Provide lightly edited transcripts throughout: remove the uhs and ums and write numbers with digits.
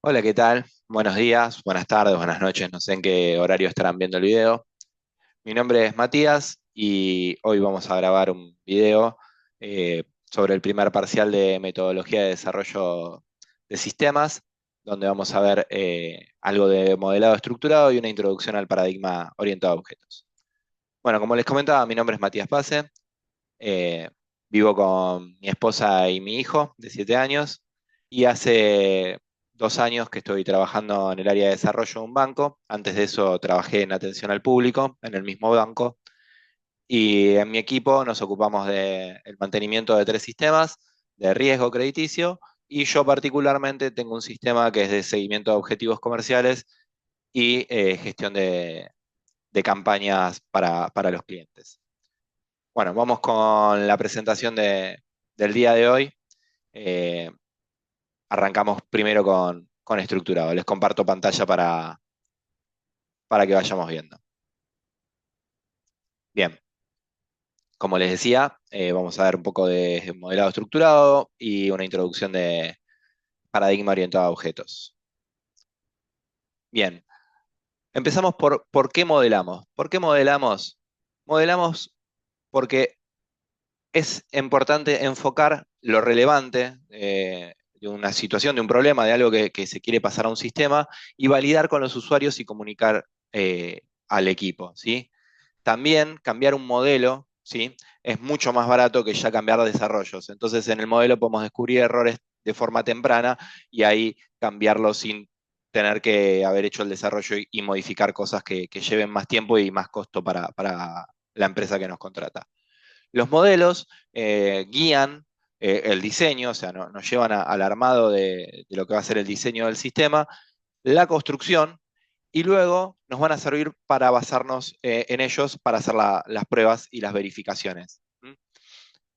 Hola, ¿qué tal? Buenos días, buenas tardes, buenas noches, no sé en qué horario estarán viendo el video. Mi nombre es Matías y hoy vamos a grabar un video sobre el primer parcial de metodología de desarrollo de sistemas, donde vamos a ver algo de modelado estructurado y una introducción al paradigma orientado a objetos. Bueno, como les comentaba, mi nombre es Matías Pase, eh, vivo con mi esposa y mi hijo de 7 años y hace 2 años que estoy trabajando en el área de desarrollo de un banco. Antes de eso trabajé en atención al público en el mismo banco y en mi equipo nos ocupamos del mantenimiento de 3 sistemas de riesgo crediticio y yo particularmente tengo un sistema que es de seguimiento de objetivos comerciales y gestión de campañas para los clientes. Bueno, vamos con la presentación del día de hoy. Eh, Arrancamos primero con estructurado. Les comparto pantalla para que vayamos viendo. Bien, como les decía, vamos a ver un poco de modelado estructurado y una introducción de paradigma orientado a objetos. Bien, empezamos por qué modelamos. ¿Por qué modelamos? Modelamos porque es importante enfocar lo relevante de una situación, de un problema, de algo que se quiere pasar a un sistema y validar con los usuarios y comunicar al equipo, ¿sí? También cambiar un modelo, ¿sí? Es mucho más barato que ya cambiar desarrollos. Entonces, en el modelo podemos descubrir errores de forma temprana y ahí cambiarlos sin tener que haber hecho el desarrollo y modificar cosas que lleven más tiempo y más costo para la empresa que nos contrata. Los modelos guían el diseño, o sea, nos llevan al armado de lo que va a ser el diseño del sistema, la construcción, y luego nos van a servir para basarnos en ellos para hacer las pruebas y las verificaciones. ¿Mm?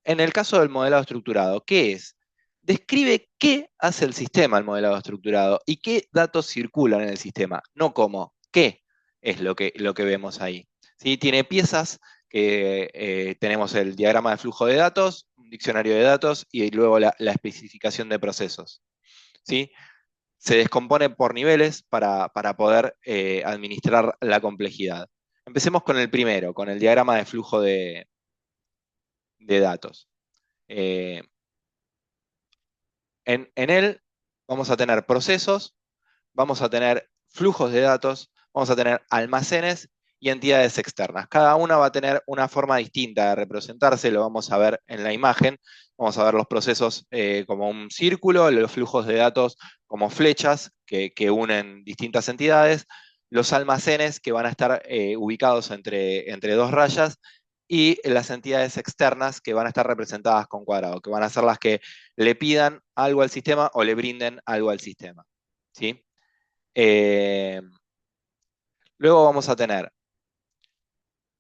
En el caso del modelado estructurado, ¿qué es? Describe qué hace el sistema, el modelado estructurado, y qué datos circulan en el sistema, no cómo, qué es lo que vemos ahí. ¿Sí? Tiene piezas que tenemos el diagrama de flujo de datos, un diccionario de datos y luego la especificación de procesos. ¿Sí? Se descompone por niveles para poder administrar la complejidad. Empecemos con el primero, con el diagrama de flujo de datos. Eh, en él vamos a tener procesos, vamos a tener flujos de datos, vamos a tener almacenes y entidades externas. Cada una va a tener una forma distinta de representarse, lo vamos a ver en la imagen. Vamos a ver los procesos como un círculo, los flujos de datos como flechas que unen distintas entidades, los almacenes que van a estar ubicados entre dos rayas y las entidades externas que van a estar representadas con cuadrado, que van a ser las que le pidan algo al sistema o le brinden algo al sistema. ¿Sí? Eh, Luego vamos a tener,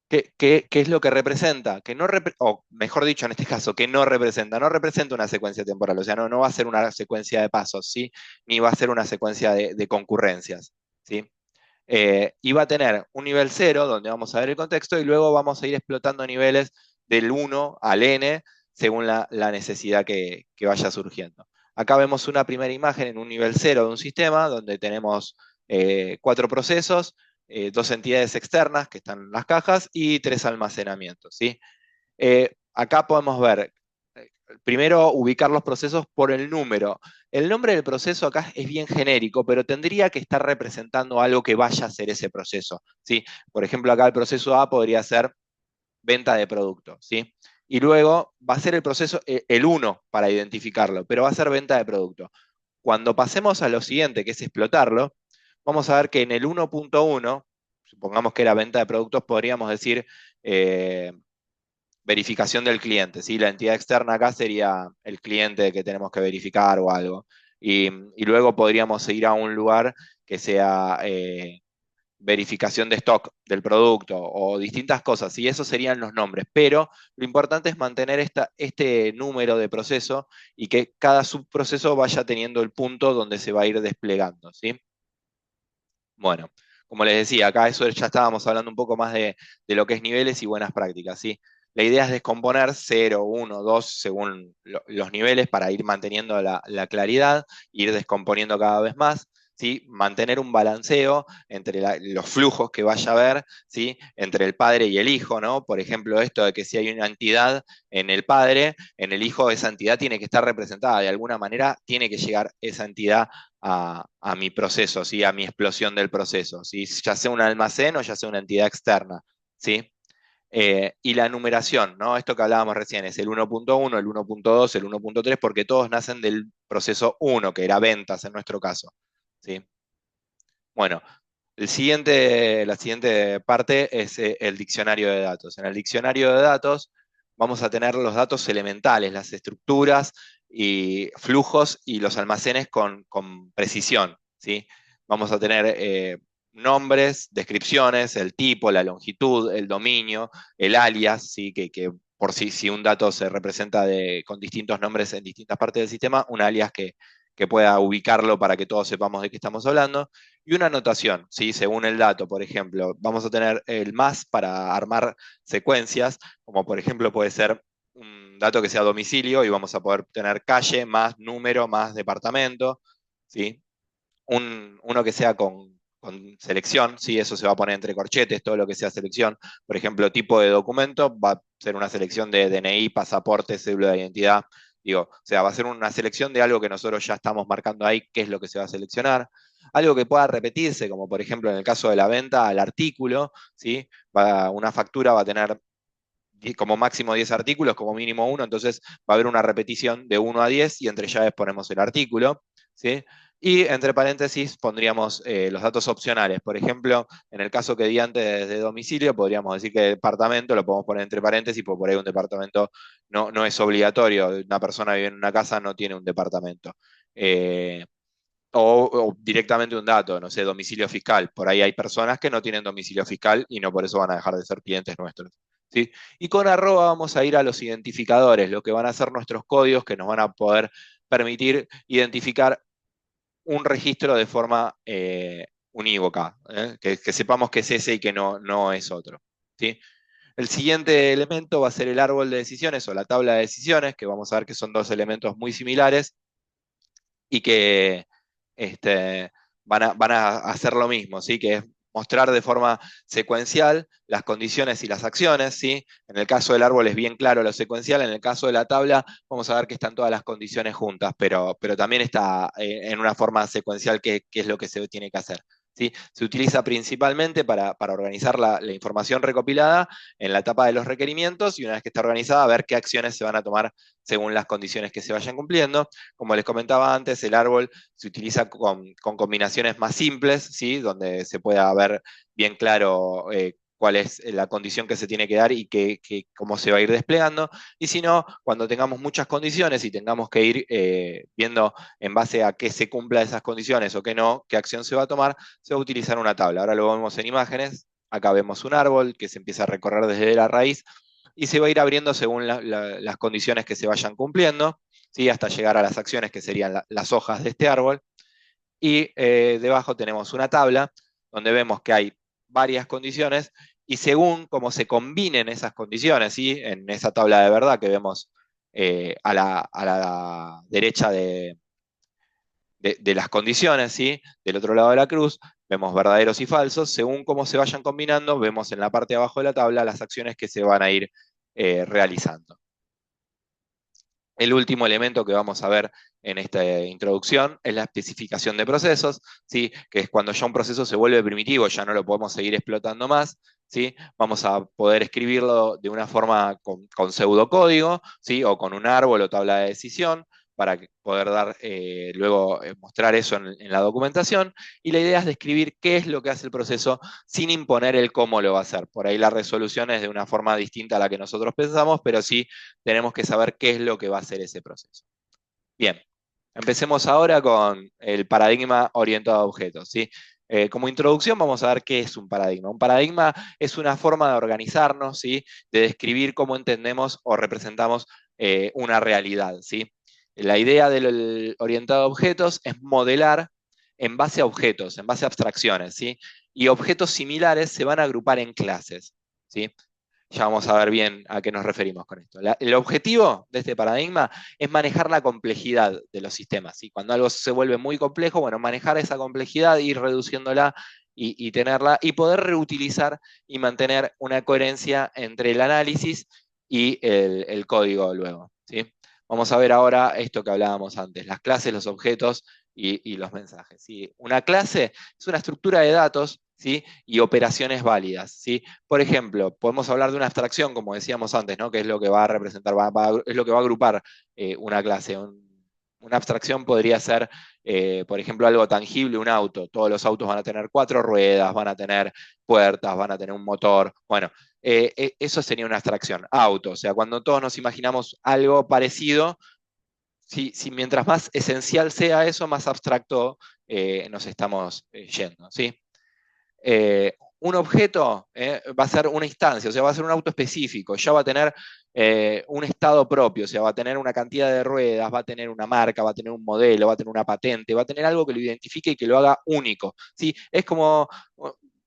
¿qué es lo que representa? Que no o mejor dicho, en este caso, que no representa una secuencia temporal, o sea, no va a ser una secuencia de pasos, ¿sí? Ni va a ser una secuencia de concurrencias, ¿sí? Y va a tener un nivel cero, donde vamos a ver el contexto, y luego vamos a ir explotando niveles del 1 al n, según la necesidad que vaya surgiendo. Acá vemos una primera imagen en un nivel cero de un sistema, donde tenemos 4 procesos, 2 entidades externas, que están en las cajas, y 3 almacenamientos, ¿sí? Acá podemos ver, primero ubicar los procesos por el número. El nombre del proceso acá es bien genérico, pero tendría que estar representando algo que vaya a ser ese proceso, ¿sí? Por ejemplo, acá el proceso A podría ser venta de producto, ¿sí? Y luego va a ser el proceso, el 1 para identificarlo, pero va a ser venta de producto. Cuando pasemos a lo siguiente, que es explotarlo, vamos a ver que en el 1.1, supongamos que era venta de productos, podríamos decir eh, verificación del cliente, ¿sí? La entidad externa acá sería el cliente que tenemos que verificar o algo. Y luego podríamos ir a un lugar que sea verificación de stock del producto o distintas cosas, y esos serían los nombres. Pero lo importante es mantener este número de proceso y que cada subproceso vaya teniendo el punto donde se va a ir desplegando, ¿sí? Bueno, como les decía, acá eso ya estábamos hablando un poco más de lo que es niveles y buenas prácticas, ¿sí? La idea es descomponer 0, 1, 2, según los niveles para ir manteniendo la claridad, ir descomponiendo cada vez más. ¿sí? Mantener un balanceo entre los flujos que vaya a haber, ¿sí? Entre el padre y el hijo, ¿no? Por ejemplo, esto de que si hay una entidad en el padre, en el hijo esa entidad tiene que estar representada, de alguna manera tiene que llegar esa entidad a mi proceso, ¿sí? A mi explosión del proceso, ¿sí? Ya sea un almacén o ya sea una entidad externa, ¿sí? Y la numeración, ¿no? Esto que hablábamos recién, es el 1.1, el 1.2, el 1.3, porque todos nacen del proceso 1, que era ventas en nuestro caso, ¿sí? Bueno, la siguiente parte es el diccionario de datos. En el diccionario de datos vamos a tener los datos elementales, las estructuras y flujos y los almacenes con precisión, ¿sí? Vamos a tener nombres, descripciones, el tipo, la longitud, el dominio, el alias, ¿sí? Que por si un dato se representa con distintos nombres en distintas partes del sistema, un alias que pueda ubicarlo para que todos sepamos de qué estamos hablando y una anotación, ¿sí? Según el dato, por ejemplo, vamos a tener el más para armar secuencias, como por ejemplo puede ser un dato que sea domicilio y vamos a poder tener calle más número más departamento, ¿sí? Uno que sea con selección, ¿sí? Eso se va a poner entre corchetes, todo lo que sea selección. Por ejemplo, tipo de documento va a ser una selección de DNI, pasaporte, cédula de identidad. Digo, o sea, va a ser una selección de algo que nosotros ya estamos marcando ahí, qué es lo que se va a seleccionar. Algo que pueda repetirse, como por ejemplo en el caso de la venta, al artículo, ¿sí? Una factura va a tener como máximo 10 artículos, como mínimo uno, entonces va a haber una repetición de 1 a 10 y entre llaves ponemos el artículo, ¿sí? Y entre paréntesis pondríamos los datos opcionales. Por ejemplo, en el caso que di antes de domicilio, podríamos decir que departamento lo podemos poner entre paréntesis, porque por ahí un departamento no es obligatorio. Una persona vive en una casa, no tiene un departamento. Eh, o directamente un dato, no sé, domicilio fiscal. Por ahí hay personas que no tienen domicilio fiscal y no por eso van a dejar de ser clientes nuestros, ¿sí? Y con arroba vamos a ir a los identificadores, lo que van a ser nuestros códigos que nos van a poder permitir identificar un registro de forma unívoca, ¿eh? Que sepamos que es ese y que no es otro, ¿sí? El siguiente elemento va a ser el árbol de decisiones o la tabla de decisiones, que vamos a ver que son dos elementos muy similares y que van a hacer lo mismo, ¿sí? Que es mostrar de forma secuencial las condiciones y las acciones, ¿sí? En el caso del árbol es bien claro lo secuencial, en el caso de la tabla vamos a ver que están todas las condiciones juntas, pero también está en una forma secuencial que es lo que se tiene que hacer. ¿Sí? Se utiliza principalmente para organizar la información recopilada en la etapa de los requerimientos y una vez que está organizada, ver qué acciones se van a tomar según las condiciones que se vayan cumpliendo. Como les comentaba antes, el árbol se utiliza con combinaciones más simples, ¿sí? Donde se pueda ver bien claro cuál es la condición que se tiene que dar y cómo se va a ir desplegando. Y si no, cuando tengamos muchas condiciones y tengamos que ir viendo en base a qué se cumpla esas condiciones o qué no, qué acción se va a tomar, se va a utilizar una tabla. Ahora lo vemos en imágenes. Acá vemos un árbol que se empieza a recorrer desde la raíz y se va a ir abriendo según las condiciones que se vayan cumpliendo, ¿sí? Hasta llegar a las acciones que serían las hojas de este árbol. Y debajo tenemos una tabla donde vemos que hay varias condiciones y según cómo se combinen esas condiciones, ¿sí? En esa tabla de verdad que vemos a la derecha de las condiciones, ¿sí? Del otro lado de la cruz, vemos verdaderos y falsos. Según cómo se vayan combinando, vemos en la parte de abajo de la tabla las acciones que se van a ir realizando. El último elemento que vamos a ver en esta introducción es la especificación de procesos, ¿sí? Que es cuando ya un proceso se vuelve primitivo, ya no lo podemos seguir explotando más, ¿sí? Vamos a poder escribirlo de una forma con pseudocódigo, ¿sí? O con un árbol o tabla de decisión, para poder dar, luego mostrar eso en la documentación. Y la idea es describir qué es lo que hace el proceso sin imponer el cómo lo va a hacer. Por ahí la resolución es de una forma distinta a la que nosotros pensamos, pero sí tenemos que saber qué es lo que va a hacer ese proceso. Bien, empecemos ahora con el paradigma orientado a objetos, ¿sí? Como introducción vamos a ver qué es un paradigma. Un paradigma es una forma de organizarnos, ¿sí? De describir cómo entendemos o representamos una realidad, ¿sí? La idea del orientado a objetos es modelar en base a objetos, en base a abstracciones, ¿sí? Y objetos similares se van a agrupar en clases, ¿sí? Ya vamos a ver bien a qué nos referimos con esto. El objetivo de este paradigma es manejar la complejidad de los sistemas, ¿sí? Cuando algo se vuelve muy complejo, bueno, manejar esa complejidad, ir reduciéndola y tenerla, y poder reutilizar y mantener una coherencia entre el análisis y el código luego, ¿sí? Vamos a ver ahora esto que hablábamos antes, las clases, los objetos y los mensajes, ¿sí? Una clase es una estructura de datos, ¿sí? Y operaciones válidas, ¿sí? Por ejemplo, podemos hablar de una abstracción, como decíamos antes, ¿no? Que es lo que va a representar, es lo que va a agrupar una clase. Una abstracción podría ser, por ejemplo, algo tangible, un auto. Todos los autos van a tener cuatro ruedas, van a tener puertas, van a tener un motor. Bueno, eso sería una abstracción. Auto, o sea, cuando todos nos imaginamos algo parecido, si mientras más esencial sea eso, más abstracto nos estamos yendo, ¿sí? Un objeto va a ser una instancia, o sea, va a ser un auto específico, ya va a tener un estado propio, o sea, va a tener una cantidad de ruedas, va a tener una marca, va a tener un modelo, va a tener una patente, va a tener algo que lo identifique y que lo haga único. ¿Sí? Es como,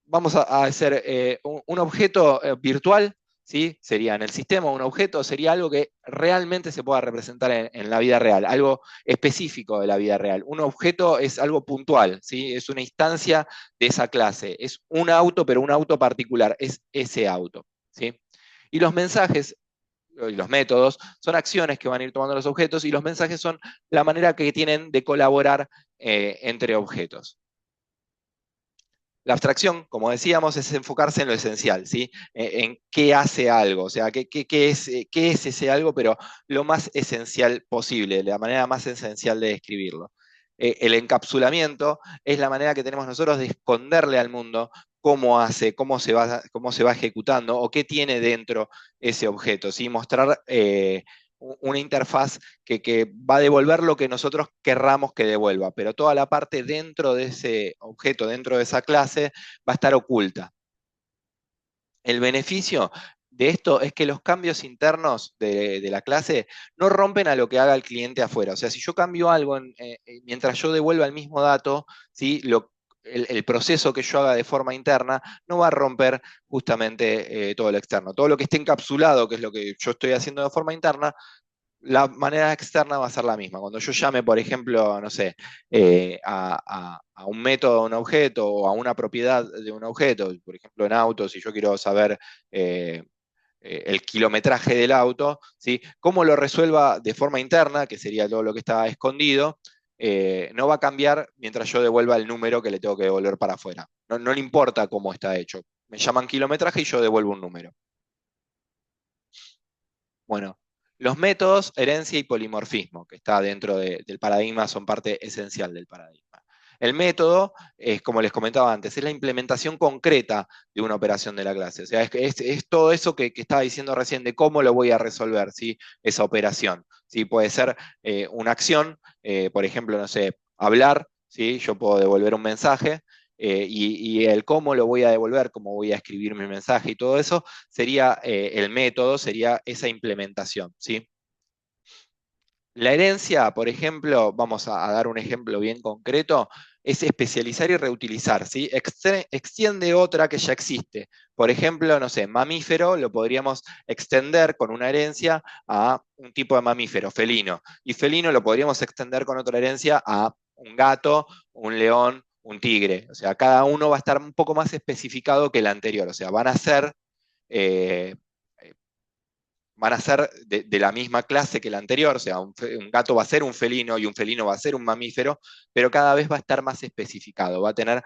vamos a hacer un objeto virtual, ¿sí? Sería en el sistema un objeto, sería algo que realmente se pueda representar en la vida real, algo específico de la vida real. Un objeto es algo puntual, ¿sí? Es una instancia de esa clase. Es un auto, pero un auto particular, es ese auto, ¿sí? Y los mensajes y los métodos son acciones que van a ir tomando los objetos y los mensajes son la manera que tienen de colaborar entre objetos. La abstracción, como decíamos, es enfocarse en lo esencial, ¿sí? En qué hace algo, o sea, qué es ese algo, pero lo más esencial posible, la manera más esencial de describirlo. El encapsulamiento es la manera que tenemos nosotros de esconderle al mundo cómo hace, cómo se va ejecutando o qué tiene dentro ese objeto, ¿sí? Mostrar una interfaz que va a devolver lo que nosotros querramos que devuelva, pero toda la parte dentro de ese objeto, dentro de esa clase, va a estar oculta. El beneficio de esto es que los cambios internos de la clase no rompen a lo que haga el cliente afuera. O sea, si yo cambio algo mientras yo devuelva el mismo dato, ¿sí? El proceso que yo haga de forma interna no va a romper justamente todo lo externo. Todo lo que esté encapsulado, que es lo que yo estoy haciendo de forma interna, la manera externa va a ser la misma. Cuando yo llame, por ejemplo, no sé, a un método de un objeto o a una propiedad de un objeto, por ejemplo en autos, si yo quiero saber eh, el kilometraje del auto, ¿sí? Cómo lo resuelva de forma interna, que sería todo lo que está escondido, no va a cambiar mientras yo devuelva el número que le tengo que devolver para afuera. No, no le importa cómo está hecho. Me llaman kilometraje y yo devuelvo un número. Bueno, los métodos, herencia y polimorfismo, que está dentro del paradigma, son parte esencial del paradigma. El método es, como les comentaba antes, es la implementación concreta de una operación de la clase. O sea, es todo eso que estaba diciendo recién de cómo lo voy a resolver, ¿sí? Esa operación. ¿Sí? Puede ser una acción, por ejemplo, no sé, hablar, ¿sí? Yo puedo devolver un mensaje, y el cómo lo voy a devolver, cómo voy a escribir mi mensaje y todo eso, sería el método, sería esa implementación, ¿sí? La herencia, por ejemplo, vamos a dar un ejemplo bien concreto, es especializar y reutilizar, ¿sí? Extiende otra que ya existe. Por ejemplo, no sé, mamífero lo podríamos extender con una herencia a un tipo de mamífero, felino. Y felino lo podríamos extender con otra herencia a un gato, un león, un tigre. O sea, cada uno va a estar un poco más especificado que el anterior. O sea, eh, van a ser de la misma clase que el anterior, o sea, un gato va a ser un felino y un felino va a ser un mamífero, pero cada vez va a estar más especificado, va a tener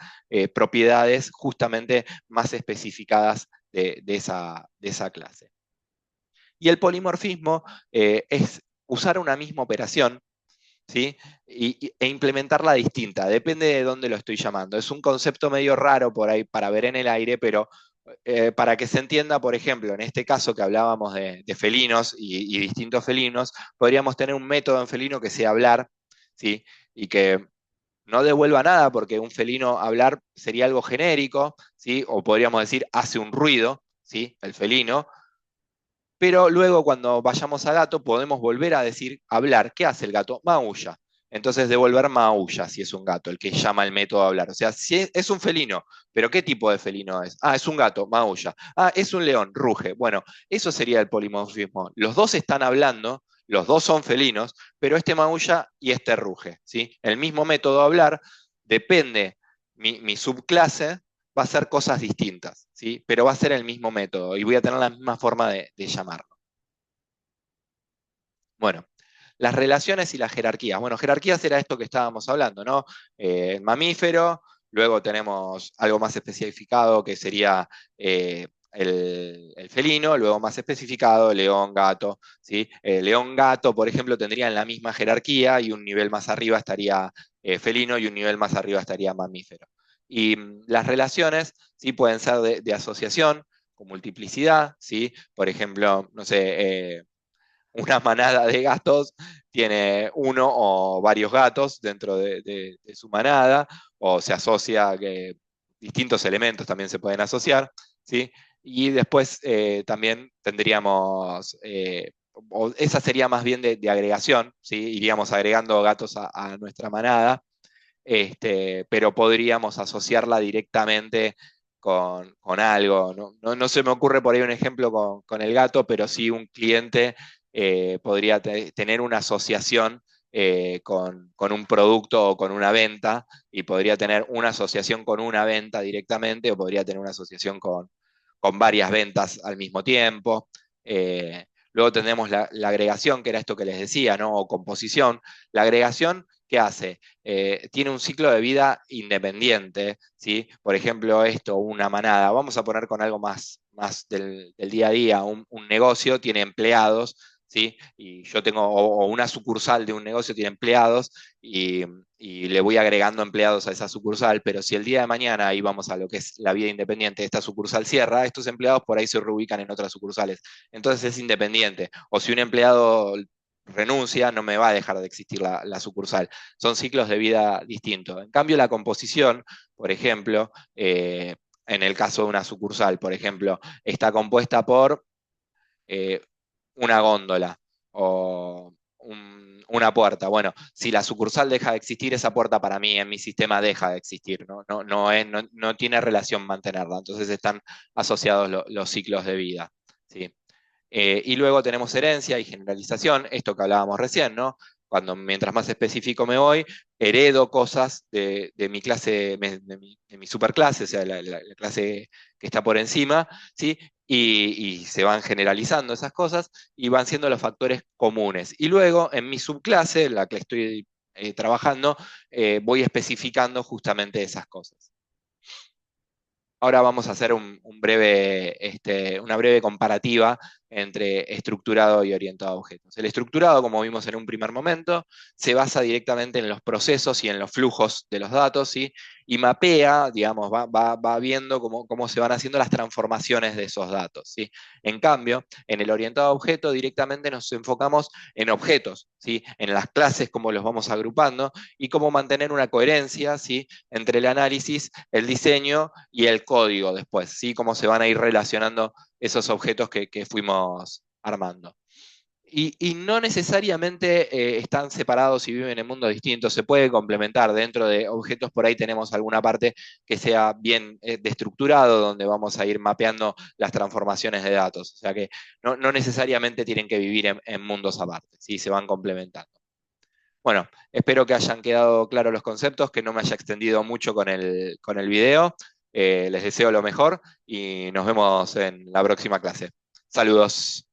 propiedades justamente más especificadas de esa clase. Y el polimorfismo es usar una misma operación, ¿sí? E implementarla distinta, depende de dónde lo estoy llamando. Es un concepto medio raro por ahí para ver en el aire, pero para que se entienda, por ejemplo, en este caso que hablábamos de felinos y distintos felinos, podríamos tener un método en felino que sea hablar, ¿sí? Y que no devuelva nada, porque un felino hablar sería algo genérico, ¿sí? O podríamos decir hace un ruido, ¿sí? El felino, pero luego cuando vayamos a gato podemos volver a decir hablar. ¿Qué hace el gato? Maulla. entonces devolver maulla si es un gato, el que llama el método a hablar. O sea, si es un felino, pero ¿qué tipo de felino es? Ah, es un gato, maulla. Ah, es un león, ruge. Bueno, eso sería el polimorfismo. Los dos están hablando, los dos son felinos, pero este maulla y este ruge, ¿sí? El mismo método a hablar, depende, mi subclase va a hacer cosas distintas, ¿sí? Pero va a ser el mismo método y voy a tener la misma forma de llamarlo. Bueno, las relaciones y las jerarquías. Bueno, jerarquías era esto que estábamos hablando, ¿no? Mamífero, luego tenemos algo más especificado que sería el felino, luego más especificado, león, gato, ¿sí? León, gato, por ejemplo, tendrían la misma jerarquía y un nivel más arriba estaría felino y un nivel más arriba estaría mamífero. Y las relaciones, ¿sí? Pueden ser de asociación, con multiplicidad, ¿sí? Por ejemplo, no sé, una manada de gatos tiene uno o varios gatos dentro de su manada, o se asocia que distintos elementos también se pueden asociar, ¿sí? Y después también tendríamos, o esa sería más bien de agregación, ¿sí? Iríamos agregando gatos a nuestra manada, pero podríamos asociarla directamente con algo. No se me ocurre por ahí un ejemplo con el gato, pero sí un cliente podría tener una asociación con un producto o con una venta, y podría tener una asociación con una venta directamente, o podría tener una asociación con varias ventas al mismo tiempo. Luego tenemos la agregación, que era esto que les decía, ¿no? O composición. La agregación, ¿qué hace? Tiene un ciclo de vida independiente, ¿sí? Por ejemplo, esto, una manada, vamos a poner con algo más del día a día, un negocio tiene empleados, ¿sí? Y yo tengo, o una sucursal de un negocio tiene empleados, y le voy agregando empleados a esa sucursal, pero si el día de mañana, ahí vamos a lo que es la vida independiente, esta sucursal cierra, estos empleados por ahí se reubican en otras sucursales, entonces es independiente. O si un empleado renuncia, no me va a dejar de existir la sucursal. Son ciclos de vida distintos. En cambio, la composición, por ejemplo, en el caso de una sucursal, por ejemplo, está compuesta por eh, una góndola o una puerta. Bueno, si la sucursal deja de existir, esa puerta para mí en mi sistema deja de existir, no tiene relación mantenerla, entonces están asociados los ciclos de vida, ¿sí? Y luego tenemos herencia y generalización, esto que hablábamos recién, ¿no? Mientras más específico me voy, heredo cosas de mi clase, de mi superclase, o sea, la clase que está por encima, ¿sí? Y se van generalizando esas cosas y van siendo los factores comunes. Y luego, en mi subclase, la que estoy trabajando, voy especificando justamente esas cosas. Ahora vamos a hacer una breve comparativa entre estructurado y orientado a objetos. El estructurado, como vimos en un primer momento, se basa directamente en los procesos y en los flujos de los datos, ¿sí? Y mapea, digamos, va viendo cómo se van haciendo las transformaciones de esos datos, ¿sí? En cambio, en el orientado a objeto directamente nos enfocamos en objetos, ¿sí? En las clases, cómo los vamos agrupando y cómo mantener una coherencia, ¿sí? Entre el análisis, el diseño y el código después, ¿sí? Cómo se van a ir relacionando esos objetos que fuimos armando. Y no necesariamente están separados y viven en mundos distintos, se puede complementar. Dentro de objetos por ahí tenemos alguna parte que sea bien de estructurado, donde vamos a ir mapeando las transformaciones de datos. O sea que no necesariamente tienen que vivir en mundos aparte, ¿sí? Se van complementando. Bueno, espero que hayan quedado claros los conceptos, que no me haya extendido mucho con el video. Les deseo lo mejor y nos vemos en la próxima clase. Saludos.